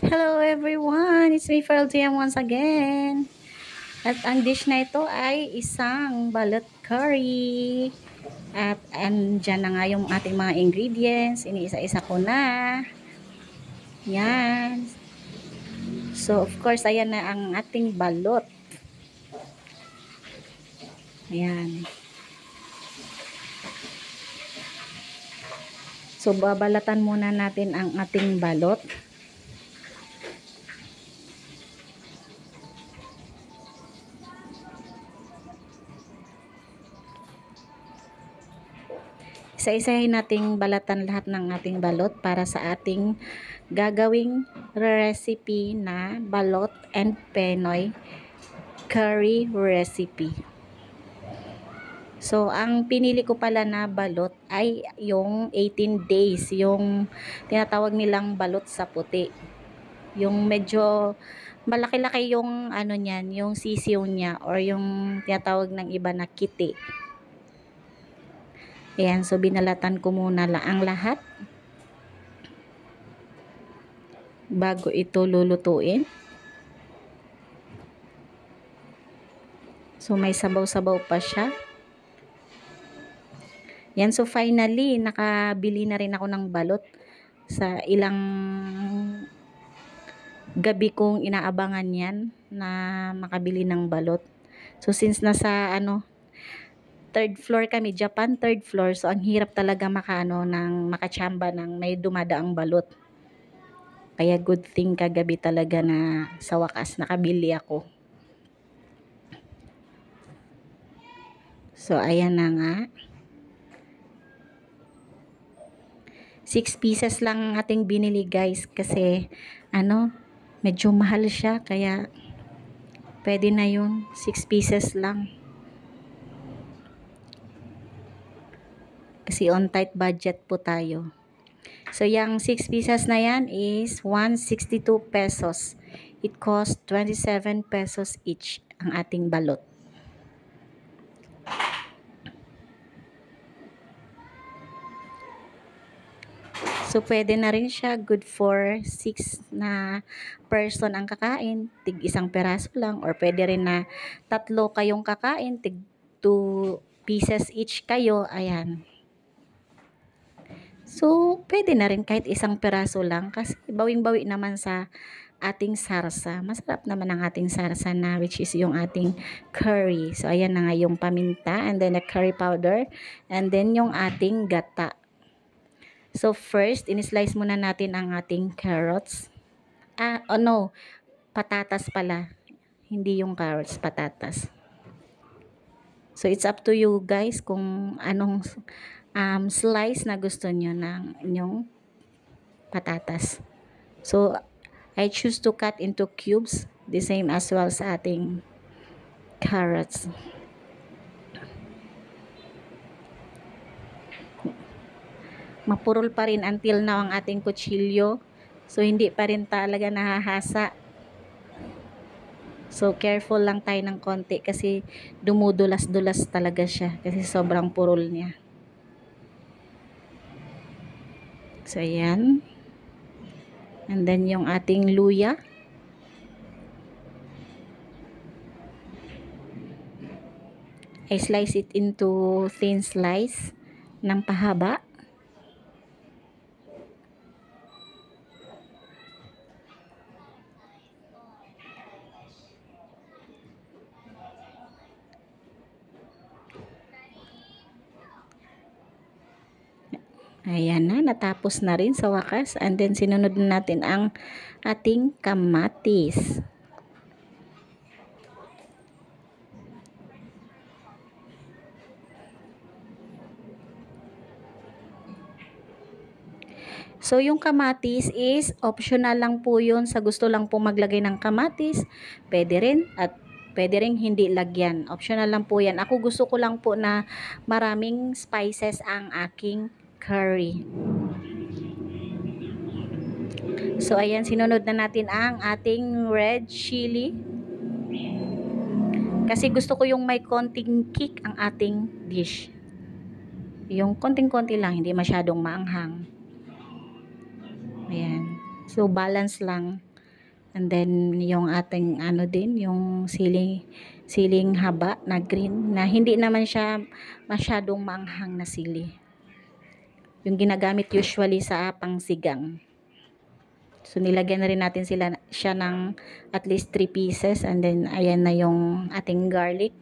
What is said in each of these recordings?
Hello everyone! It's me, Ferdian, once again. At ang dish na ito ay isang balot curry. At andyan na nga yung ating mga ingredients. Iniisa-isa ko na. Yan. So, of course, ayan na ang ating balot. Ayan. So, babalatan muna natin ang ating balot. Isa-isahin nating balatan lahat ng ating balot para sa ating gagawing recipe na balot and penoy curry recipe. So, ang pinili ko pala na balot ay yung 18 days, yung tinatawag nilang balot sa puti. Yung medyo malaki-laki yung ano niyan, yung sisiw niya or yung tinatawag ng iba na kiti. Ayan, so binalatan ko muna ang lahat bago ito lulutuin. So may sabaw-sabaw pa siya. Yan, so finally nakabili na rin ako ng balot sa ilang gabi kong inaabangan yan na makabili ng balot. So since nasa third floor kami, Japan third floor, so ang hirap talaga makachamba ng may dumadaang balot. Kaya good thing kagabi talaga na sa wakas nakabili ako. So ayan na nga. 6 pieces lang ang ating binili guys kasi medyo mahal siya kaya pwede na yun, 6 pieces lang. Kasi on tight budget po tayo. So, yung 6 pieces na yan is 162 pesos. It cost 27 pesos each ang ating balot. So, pwede na rin siya. Good for 6 na person ang kakain. Tig isang peraso lang. Or pwede rin na 3 kayong kakain. Tig 2 pieces each kayo. Ayan. So, pwede na rin kahit isang peraso lang kasi bawing-bawi naman sa ating sarsa. Masarap naman ang ating sarsa na which is yung ating curry. So, ayan na nga yung paminta and then the curry powder and then yung ating gata. So, first, in-slice muna natin ang ating carrots. Patatas pala. Hindi yung carrots, patatas. So, it's up to you guys kung anong slice na gusto nyo ng inyong patatas. So, I choose to cut into cubes, the same as well sa ating carrots. Mapurol pa rin until now ang ating kutsilyo. So, hindi pa rin talaga nahahasa. So, careful lang tayo ng konti kasi dumudulas-dulas talaga siya kasi sobrang purol niya. So, ayan. And then, yung ating luya. I slice it into thin slice ng pahaba. Ayan na, natapos na rin sa wakas. And then, sinunod na natin ang ating kamatis. So, yung kamatis is optional lang po yun. Sa gusto lang po maglagay ng kamatis, pwede rin. At pwede rin hindi lagyan. Optional lang po yan. Ako gusto ko lang po na maraming spices ang aking curry. So, ayan, sinunod na natin ang ating red chili. Kasi gusto ko yung may konting kick ang ating dish. Yung konting-konti lang, hindi masyadong maanghang. Ayan. So, balance lang And then yung ating ano din, yung siling haba na green na hindi naman siya masyadong maanghang na sili. Yung ginagamit usually sa pangsigang. So nilagyan na rin natin siya ng at least 3 pieces, and then ayan na yung ating garlic.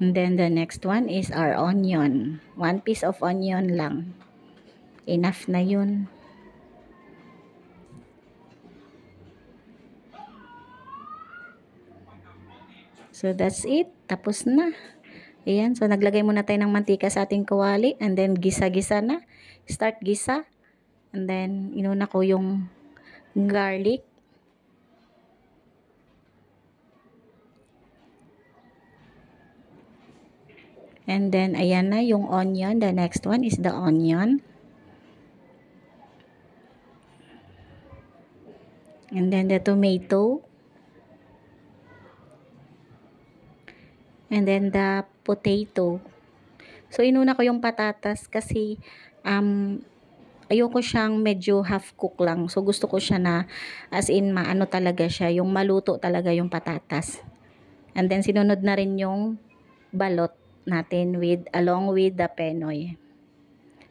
And then the next one is our onion. 1 piece of onion lang. Enough na yun. So that's it. Tapos na. Ayan. So naglagay muna tayo ng mantika sa ating kawali. And then gisa-gisa na. Start gisa. And then inuna ko yung garlic. And then, ayan na yung onion. The next one is the onion. And then the tomato. And then the potato. So, inuna ko yung patatas kasi ayoko siyang medyo half cook lang. So, gusto ko siya na as in maano talaga siya. Yung maluto talaga yung patatas. And then, sinunod na rin yung balot natin along with the penoy.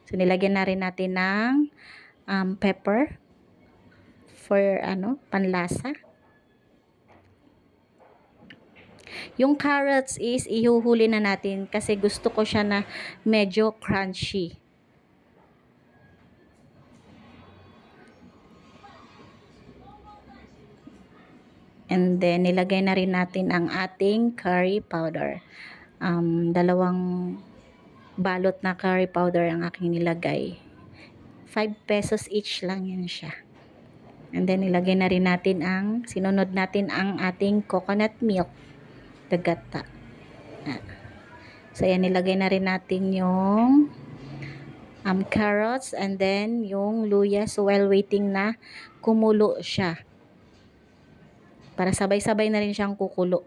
So nilagyan na rin natin ng pepper for panlasa. Yung carrots is ihuhuli na natin kasi gusto ko siya na medyo crunchy. And then nilagay na rin natin ang ating curry powder. 2 balot na curry powder ang aking nilagay. 5 pesos each lang yun siya. And then nilagay na rin natin sinunod natin ang ating coconut milk. Dagata. So yan, nilagay na rin natin yung carrots and then yung luya. So while waiting na kumulo siya. Para sabay-sabay na rin siyang kukulo.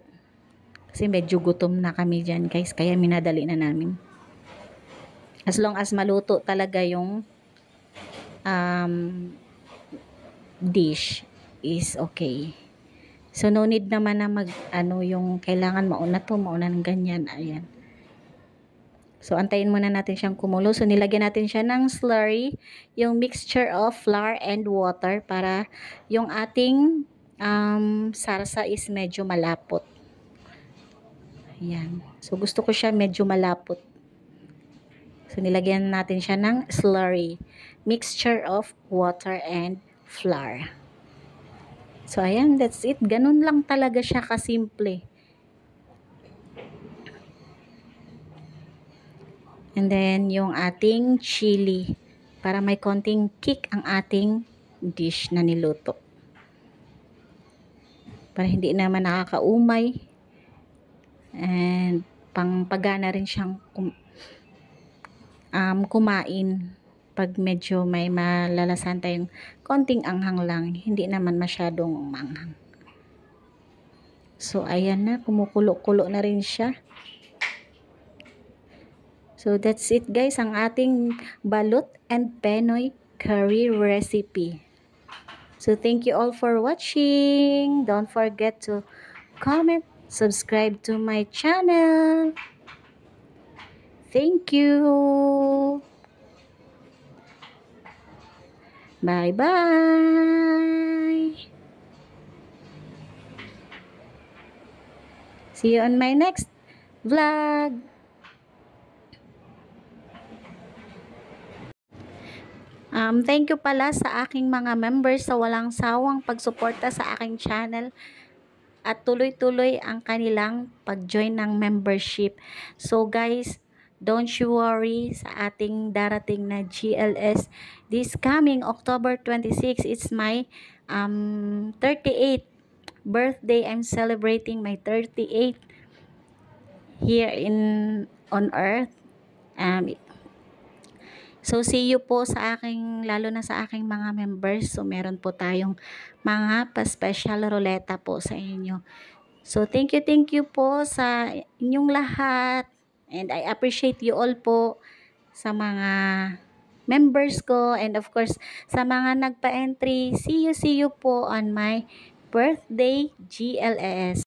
Kasi medyo gutom na kami dyan guys. Kaya minadali na namin. As long as maluto talaga yung dish is okay. So no need naman na yung kailangan mauna ng ganyan. Ayan. So antayin muna natin siyang kumulo. So nilagyan natin siya ng slurry, yung mixture of flour and water para yung ating sarsa is medyo malapot. Ayan. So gusto ko siya medyo malapot. So nilagyan natin siya ng slurry, mixture of water and flour. So ayan, that's it. Ganun lang talaga siya kasimple. And then yung ating chili para may konting kick ang ating dish na niluto. Para hindi naman nakakaumay. And pagana rin siyang kumain pag medyo may malalasan tayong konting anghang lang, hindi naman masyadong manghang. So ayan na, kumukulo-kulo na rin siya. So that's it guys, ang ating balut and penoy curry recipe. So thank you all for watching. Don't forget to comment, subscribe to my channel. Thank you. Bye-bye. See you on my next vlog. Thank you pala sa aking mga members sa walang sawang pagsuporta sa aking channel. At tuloy-tuloy ang kanilang pag-join ng membership. So guys, don't you worry sa ating darating na GLS. This coming October 26, it's my 38th birthday. I'm celebrating my 38th here on earth. So see you po sa lalo na sa aking mga members. So meron po tayong mga pa-special ruleta po sa inyo. So thank you po sa inyong lahat. And I appreciate you all po sa mga members ko, and of course sa mga nagpa-entry. See you po on my birthday GLS.